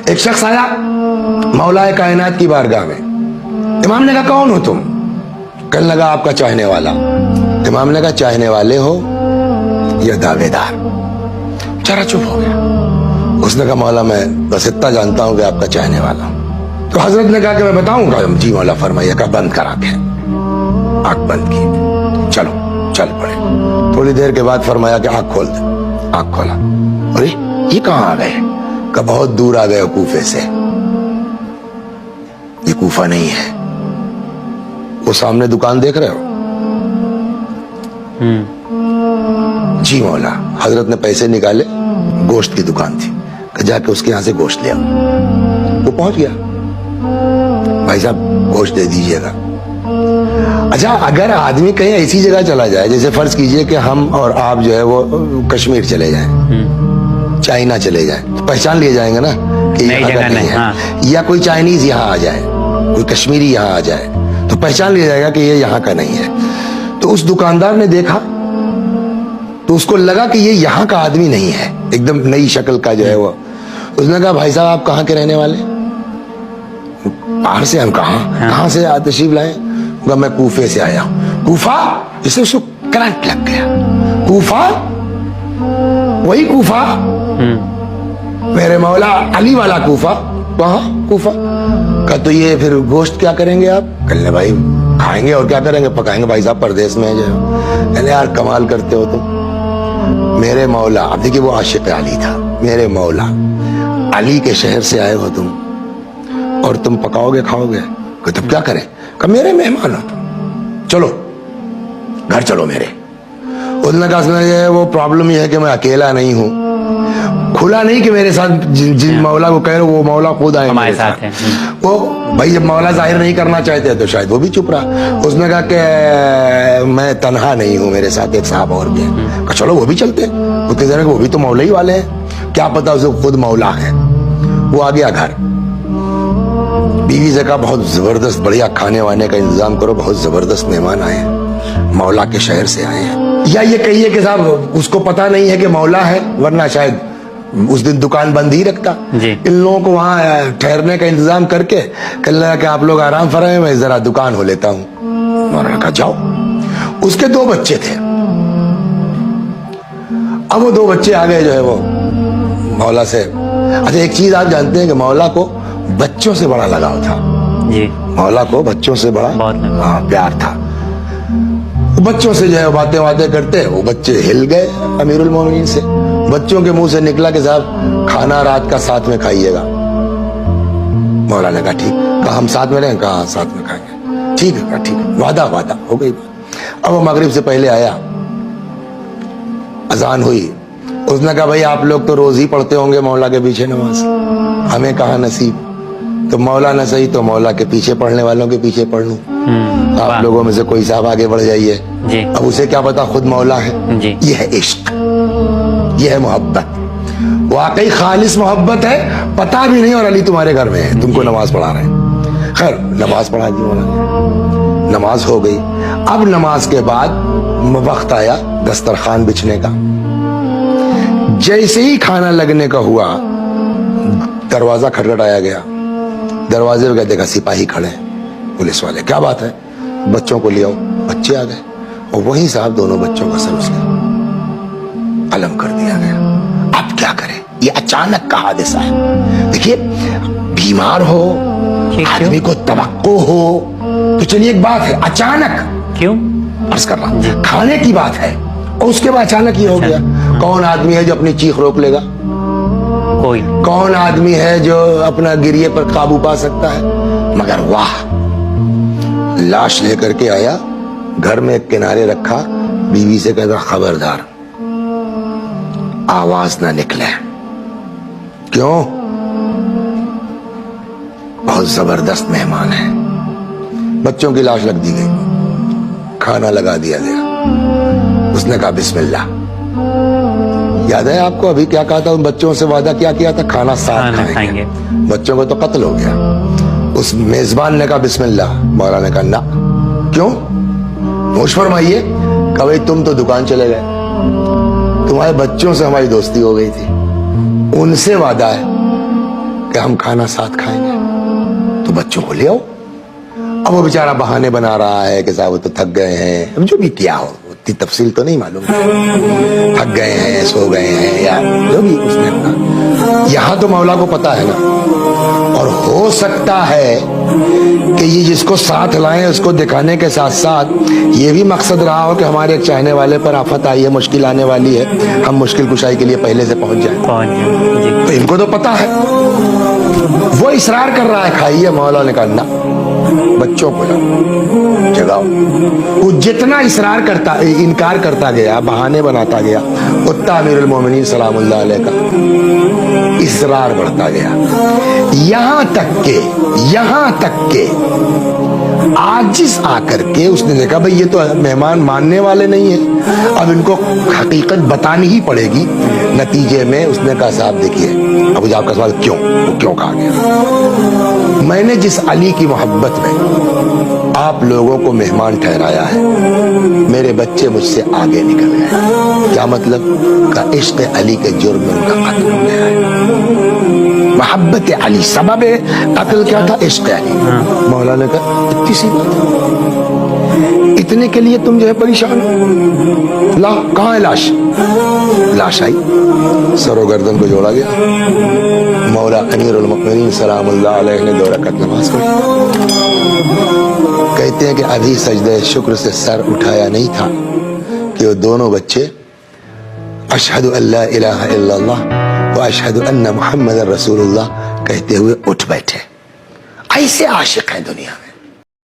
ایک شخص آیا مولا کائنات کی بارگاہ میں. امام نے کہا کون ہو تم؟ کہنے لگا آپ کا چاہنے والا. امام نے کہا چاہنے والے ہو یا دعوے دار؟ چارہ چپ ہو گیا. اس نے کہا مولا میں بس اتنا جانتا ہوں کہ آپ کا چاہنے والا ہوں. تو حضرت نے کہا کہ میں بتاؤں گا. جی مولا فرمائیے. کہا بند کر آنکھیں. آنکھ بند کی. چلو چل پڑے. تھوڑی دیر کے بعد فرمایا کہ آنکھ کھول دے. آنکھ کھولا. ارے یہ کہاں آ گئے؟ کہ بہت دور آ گئے کوفے سے. یہ کوفہ نہیں ہے. وہ سامنے دکان دیکھ رہے ہو؟ جی مولا. حضرت نے پیسے نکالے. گوشت کی دکان تھی. کہ جا کے اس کے یہاں سے گوشت لیا. وہ پہنچ گیا. بھائی صاحب گوشت دے دیجئے گا. اچھا اگر آدمی کہیں ایسی جگہ چلا جائے, جیسے فرض کیجئے کہ ہم اور آپ جو ہے وہ کشمیر چلے جائیں, چائنا چلے جائیں, تو پہچان لیے جائیں گے نا کہ یہاں کا نہیں ہے. یا کوئی چائنیز یہاں آ جائے, کوئی کشمیری یہاں آ جائے, تو پہچان لیا جائے گا کہ یہ یہاں کا نہیں ہے. تو اس دکاندار نے دیکھا تو اس کو لگا کہ یہ یہاں کا آدمی نہیں ہے, ایک دم نئی شکل کا جو ہے وہ. اس نے کہا بھائی صاحب آپ کہاں کے رہنے والے؟ باہر سے. ہم کہاں سے تشریف لائے؟ میں کوفے سے آیا ہوں. کوفہ؟ جسے اس کو کرنٹ لگ گیا. کوفہ؟ وہی کوفہ میرے مولا علی والا کوفہ. وہاں کوفہ کا. تو یہ پھر گوشت کیا کریں گے آپ؟ کہنے بھائی کھائیں گے اور کیا کریں گے, پکائیں گے. بھائی صاحب پردیس میں جو کہنے یار کمال کرتے ہو تم. میرے مولا, اب دیکھیے وہ عاشق علی تھا. میرے مولا علی کے شہر سے آئے ہو تم اور تم پکاؤ گے کھاؤ گے؟ کہ تب کیا کریں؟ کہ میرے مہمان ہو تم, چلو گھر چلو میرے. اس نے کہا وہ پرابلم یہ ہے کہ میں اکیلا نہیں ہوں. کھلا نہیں کہ میرے ساتھ جن مولا کو کہہ رہے وہ مولا خود آئے میرے ساتھ. وہ بھائی جب مولا ظاہر نہیں کرنا چاہتے تو شاید وہ بھی چپ رہا. اس نے کہا کہ میں تنہا نہیں ہوں, میرے ساتھ ایک صاحب اور بھی ہے. کہ چلو وہ بھی چلتے. اس کے ذرا وہ بھی تو مولا ہی والے ہیں, کیا پتا اسے خود مولا ہے. وہ آ گیا گھر. بیوی سے کہا بہت زبردست بڑھیا کھانے وانے کا انتظام کرو, بہت زبردست مہمان آئے ہیں, مولا کے شہر سے آئے ہیں. یا یہ کہیے کہ صاحب اس کو پتا نہیں ہے کہ مولا ہے, ورنہ شاید اس دن دکان بند ہی رکھتا. ان لوگوں کو وہاں ٹھہرنے کا انتظام کر کے کہنے لگا کہ آپ لوگ آرام فرمائیں, میں ذرا دکان ہو لیتا ہوں. انہوں نے کہا جاؤ. اس کے 2 بچے تھے. اب وہ 2 بچے آ گئے جو ہے وہ مولا سے. اچھا ایک چیز آپ جانتے ہیں کہ مولا کو بچوں سے بڑا لگاؤ تھا. مولا کو بچوں سے بڑا پیار تھا. بچوں سے جو ہے باتیں کرتے, وہ بچے ہل گئے امیر المومنین سے. بچوں کے منہ سے نکلا کہ صاحب کھانا رات کا ساتھ میں کھائیے گا. مولا نے کہا ٹھیک. کہا ہم ساتھ میں رہیں؟ کہا ساتھ میں کھائیں گے. ٹھیک ہے. کہا ٹھیک ہے. وعدہ ہو گئی. اب وہ مغرب سے پہلے آیا, اذان ہوئی. اس نے کہا بھائی آپ لوگ تو روز ہی پڑھتے ہوں گے مولا کے پیچھے نماز, ہمیں کہاں نصیب. تو مولا نہ صحیح تو مولا کے پیچھے پڑھنے والوں کے پیچھے پڑھ لوں. آپ لوگوں میں سے کوئی صاحب آگے بڑھ جائیے. اب اسے کیا پتا خود مولا ہے. یہ ہے عشق, یہ ہے محبت, واقعی خالص محبت ہے. پتا بھی نہیں اور علی تمہارے گھر میں ہے, تم کو نماز پڑھا رہے ہیں. خیر نماز پڑھا دی مولا نے, نماز ہو گئی. اب نماز کے بعد وقت آیا دسترخوان بچھنے کا. جیسے ہی کھانا لگنے کا ہوا دروازہ کھٹکھٹایا گیا. دروازے پہ دیکھا سپاہی کھڑے, پولیس والے. کیا بات ہے؟ بچوں کو لے آؤ. بچے آ گئے اور وہیں صاحب دونوں بچوں کا سر اس کے قلم کر دیا گیا. اب کیا کریں؟ یہ اچانک کا حادثہ ہے. دیکھیے بیمار ہو, آدمی کو توقع ہو تو چلیے ایک بات ہے, اچانک کیوں عرض کر رہا, کھانے کی بات ہے اور اس کے بعد اچانک یہ ہو گیا. کون آدمی ہے جو اپنی چیخ روک لے گا؟ کوئی. کون آدمی ہے جو اپنا گریے پر قابو پا سکتا ہے؟ مگر واہ, لاش لے کر کے آیا, گھر میں ایک کنارے رکھا. بیوی سے کہتا خبردار آواز نہ نکلے. کیوں؟ بہت زبردست مہمان ہے. بچوں کی لاش رکھ دی گئی, کھانا لگا دیا گیا. اس نے کہا بسم اللہ. یاد ہے آپ کو ابھی کیا کہا تھا ان بچوں سے وعدہ کیا تھا؟ کھانا ساتھ کھائیں گے. بچوں کو تو قتل ہو گیا. اس میزبان نے کہا بسم اللہ. مولا نے کہا نہ. کیوں؟ نوش فرمائیے. کہ بھائی تم تو دکان چلے گئے, تمہارے بچوں سے ہماری دوستی ہو گئی تھی, ان سے وعدہ ہے کہ ہم کھانا ساتھ کھائیں گے. تو بچوں کو لے آؤ. اب وہ بیچارہ بہانے بنا رہا ہے کہ صاحب وہ تو تھک گئے ہیں, اب جو بھی کیا ہو اتنی تفصیل تو نہیں معلوم, تھک گئے ہیں, سو گئے ہیں, یا جو بھی اس نے اپنا. یہاں تو مولا کو پتا ہے نا. اور ہو سکتا ہے کہ یہ جس کو ساتھ لائیں اس کو دکھانے کے ساتھ ساتھ یہ بھی مقصد رہا ہو کہ ہمارے ایک چاہنے والے پر آفت آئی ہے, مشکل آنے والی ہے, ہم مشکل کشائی کے لیے پہلے سے پہنچ جائیں. جی. تو ان کو تو پتا ہے, وہ اصرار کر رہا ہے کھائیے. مولا نے کہا نا, بچوں کو لاؤ, جگاؤ. وہ جتنا اصرار کرتا انکار کرتا گیا, بہانے بناتا گیا, اتنا امیر المومنین سلام اللہ علیہ کا اصرار بڑھتا گیا. یہاں تک کہ عاجز آ کر کے اس نے دیکھا بھئی یہ تو مہمان ماننے والے نہیں ہیں, اب ان کو حقیقت بتانی ہی پڑے گی. نتیجے میں اس نے کہا صاحب دیکھیے, اب آپ کا سوال کیوں, وہ کیوں کہا گیا, میں نے جس علی کی محبت میں آپ لوگوں کو مہمان ٹھہرایا ہے, میرے بچے مجھ سے آگے نکل گئے. کیا مطلب؟ کا عشق علی کے جرم میں ان کا قتل ہو گیا ہے. محبت علی, سبب قتل کیا تھا؟ عشق علی. مولا نے کہا اتنی سی بات, اتنے کے لیے تم جو ہے پریشان ہو. لا, کہاں ہے لاش؟ لاش آئی, سر و گردن کو جوڑا گیا. مولا امیر المؤمنین سلام اللہ علیہ نے 2 رکعت نماز پڑھی. کہتے ہیں کہ ابھی سجدہ شکر سے سر اٹھایا نہیں تھا کہ وہ دونوں بچے اشہد ان لا الہ الا اللہ و اشہد ان محمد رسول اللہ کہتے ہوئے اٹھ بیٹھے. ایسے عاشق ہیں دنیا میں.